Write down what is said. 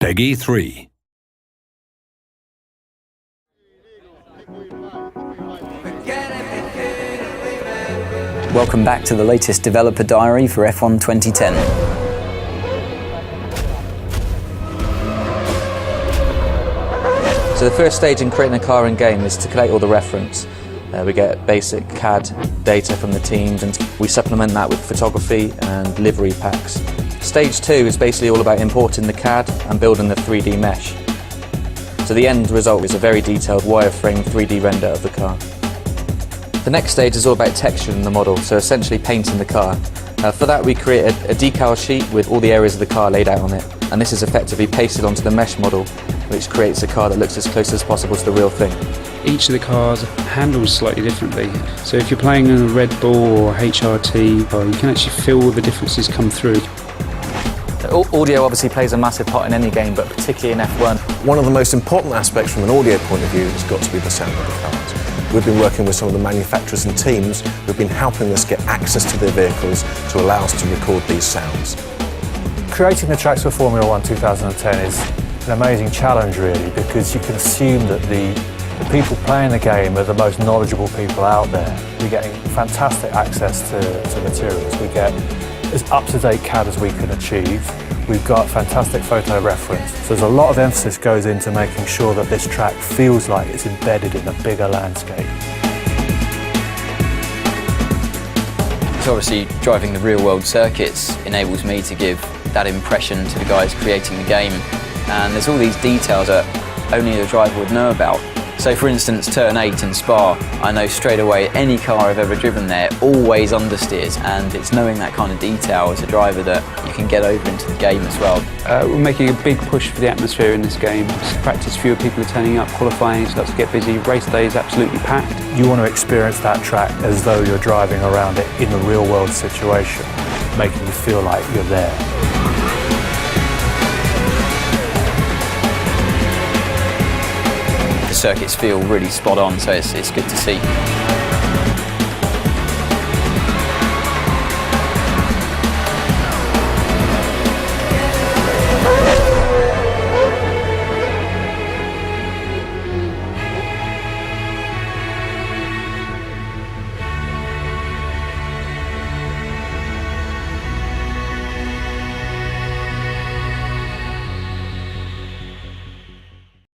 Peggy 3. Welcome back to the latest developer diary for F1 2010. So the first stage in creating a car in game is to collate all the reference. We get basic CAD data from the teams and we supplement that with photography and livery packs. Stage 2 is basically all about importing the CAD and building the 3D mesh. So the end result is a very detailed wireframe 3D render of the car. The next stage is all about texturing the model, so essentially painting the car. For that we create a decal sheet with all the areas of the car laid out on it, and this is effectively pasted onto the mesh model, which creates a car that looks as close as possible to the real thing. Each of the cars handles slightly differently, so if you're playing in a Red Bull or HRT, you can actually feel the differences come through. Audio obviously plays a massive part in any game, but particularly in F1. One of the most important aspects from an audio point of view has got to be the sound of the cars. We've been working with some of the manufacturers and teams who've been helping us get access to their vehicles to allow us to record these sounds. Creating the tracks for Formula 1 2010 is an amazing challenge really, because you can assume that the people playing the game are the most knowledgeable people out there. We're getting fantastic access to materials. We get as up-to-date CAD as we can achieve. We've got fantastic photo reference. So there's a lot of emphasis goes into making sure that this track feels like it's embedded in a bigger landscape. So obviously driving the real-world circuits enables me to give that impression to the guys creating the game. And there's all these details that only the driver would know about. So for instance, turn 8 in Spa, I know straight away any car I've ever driven there always understeers, and it's knowing that kind of detail as a driver that you can get over into the game as well. We're making a big push for the atmosphere in this game. Practice, fewer people are turning up, qualifying starts to get busy, race day is absolutely packed. You want to experience that track as though you're driving around it in a real-world situation, making you feel like you're there. The circuits feel really spot on, so it's good to see.